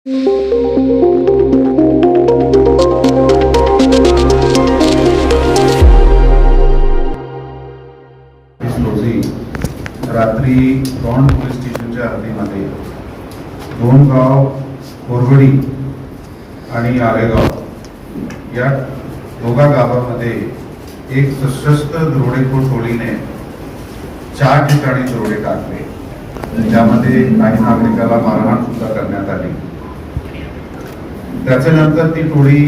रोजी रात्री दौंड पोलीस स्टेशनच्या हद्दीमध्ये दोन गाव कोरवडी आणि आरेगाव या दोघा गावामध्ये एक सशस्त्र दरोडेखोर टोळीने 4 ठिकाणी दरोडे टाकले, ज्यामध्ये काही नागरिकाला मारहाण सुद्धा करण्यात आली. त्याच्यानंतर ती टोळी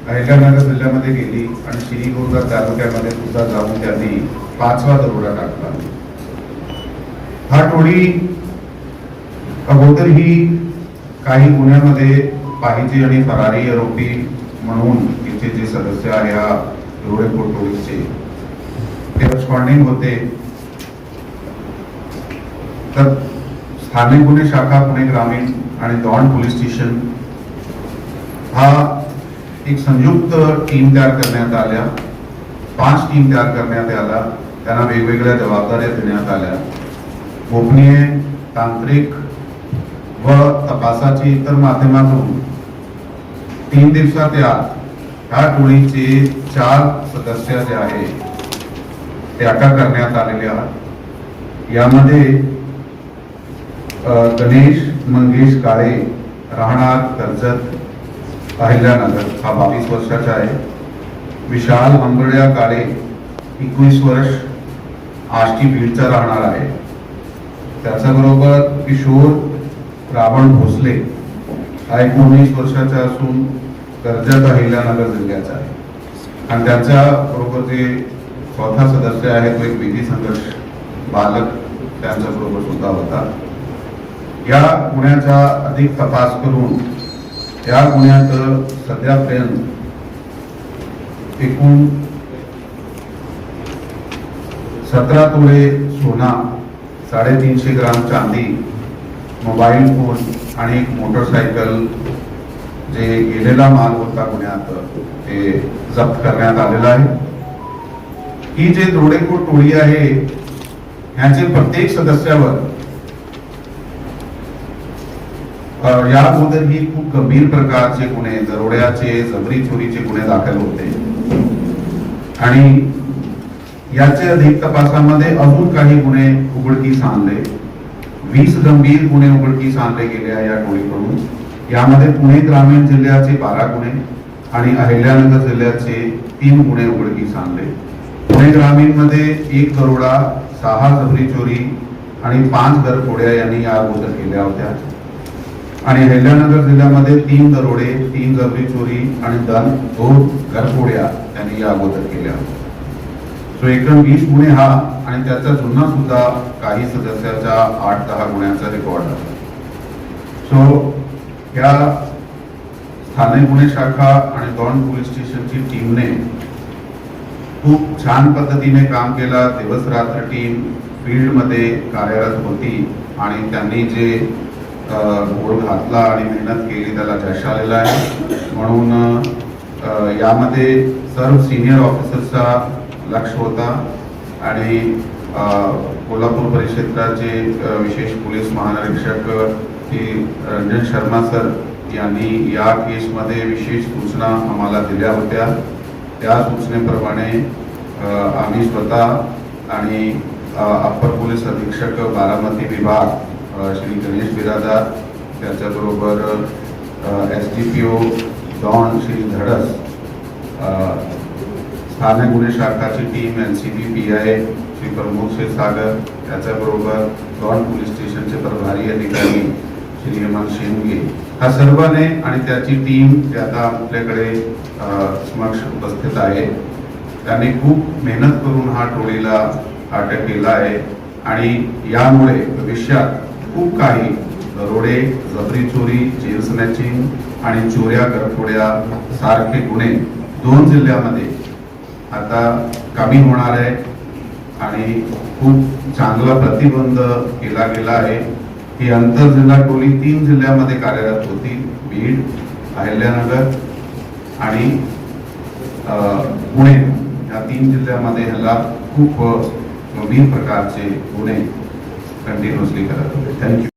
अहिल्यानगर जिल्ह्यामध्ये गेली आणि श्रीगोंदा तालुक्यामध्ये सुद्धा जाऊन त्यांनी 5वा दरोडा टाकला. हा टोळी अगोदरही काही गुन्ह्यामध्ये पाहिजे आणि फरारी आरोपी म्हणून तिथे जे सदस्य आहे या दरोडेखोर टोळीचे ते रेस्पॉन्डिंग होते. तर स्थानिक गुन्हे शाखा पुणे ग्रामीण आणि दौंड पोलीस स्टेशन हा एक संयुक्त टीम तयार करण्यात आल्या. 5 टीम तयार करण्यात आल्या. त्यांना वेगवेगळ्या जबाबदाऱ्या देण्यात आल्या. गोपनीय, तांत्रिक व तपासाची इतर माध्यमातून 3 दिवसात या टोळीचे 4 सदस्य जे आहे ते अटक करण्यात आलेले आहेत. यामध्ये गणेश मंगेश काळे राहणार कर्जत अहिल्यानगर हा 22 वर्षाचा आहे. विशाल आंबळ्या काळे 21 वर्ष आष्टी बीडचा राहणार आहे. त्याच्याबरोबर किशोर रावण भोसले हा 19 वर्षाचा असून कर्जत अहिल्यानगर जिल्ह्याचा आहे. आणि त्याच्या बरोबर जे 4था सदस्य आहे तो एक विधी संघर्ष बालक त्यांच्या बरोबर सुद्धा होता. या गुन्ह्याचा अधिक तपास करून या गुन्ह्यात सध्यापर्यंत एकूण 17 तोळे सोना, 350 ग्राम चांदी, मोबाईल फोन आणि एक मोटरसायकल जे गेलेला माल होता गुन्ह्यात ते जप्त करण्यात आलेला आहे. ही जे दरोडेखोर टोळी आहे ह्याचे प्रत्येक सदस्यावर या अगोदरही खूप गंभीर प्रकारचे गुन्हे, दरोड्याचे, जबरी चोरीचे गुन्हे दाखल होते आणि याचे अधिक तपासामध्ये अजून काही गुन्हे उघडकीस आणले. 20 गंभीर गुन्हे उघडकीस आणले गेले आहे या टोळीकडून. यामध्ये पुणे ग्रामीण जिल्ह्याचे 12 गुन्हे आणि अहिल्यानगर जिल्ह्याचे 3 गुन्हे उघडकीस आणले. पुणे ग्रामीण मध्ये 1 दरोडा, 6 जबरी चोरी आणि 5 घरफोड्या यांनी या अगोदर केल्या होत्या. आणि अहिल्यानगर जिल्ह्यामध्ये 3 दरोडे, 3 जबरी चोरी आणि 2 घरफोड्या यांनी या अगोदर केल्या. सो एकूण 20 गुन्हे हा आणि त्याचा जुना सुद्धा काही सदस्याचा 8-10 गुन्ह्यांचा रेकॉर्ड आहे. सो या स्थानिक गुन्हे शाखा आणि दौंड पोलीस स्टेशनची टीमने खूप छान पद्धतीने काम केला. दिवस रात्र टीम फील्डमध्ये कार्यरत होती आणि त्यांनी जे गोळ घातला आणि मेहनत केली त्याला यश आलेला आहे. म्हणून यामध्ये सर्व सिनियर ऑफिसर्सचा लक्ष होता आणि कोल्हापूर परिक्षेत्राचे विशेष पोलीस महानिरीक्षक श्री रंजन शर्मा सर यांनी या केसमध्ये विशेष सूचना आम्हाला दिल्या होत्या. त्या सूचनेप्रमाणे आम्ही स्वतः आणि अप्पर पोलीस अधीक्षक बारामती विभाग श्री गणेश बिरादार, त्याच्याबरोबर SDPO दौंड श्री धडस, स्थानिक गुन्हे शाखाची team NCB PI Shri Pramod Kshirsagar, त्याच्याबरोबर दौंड पोलीस स्टेशनचे प्रभारी अधिकारी श्री हेमंत शेंडगे, हा सर्वांनी आणि त्याची टीम आता आपल्याकडे समक्ष उपस्थित आहे. त्यांनी खूप मेहनत करून हा टोळीला अटक केला आहे आणि यामुळे भविष्यात खूप काही दरोडे, जबरी चोरी, जेल स्नॅचिंग आणि चोऱ्या, घरफोड्या सारखे गुन्हे 2 जिल्ह्यामध्ये आता कमी होणार आहे आणि खूप चांगला प्रतिबंध केला गेला आहे. ही आंतरजिल्हा टोळी 3 जिल्ह्यामध्ये कार्यरत होती, बीड, अहिल्यानगर आणि पुणे या 3 जिल्ह्यामध्ये ह्याला खूप गंभीर प्रकारचे गुन्हे कंटिन्युअसली करत होते. थँक्यू.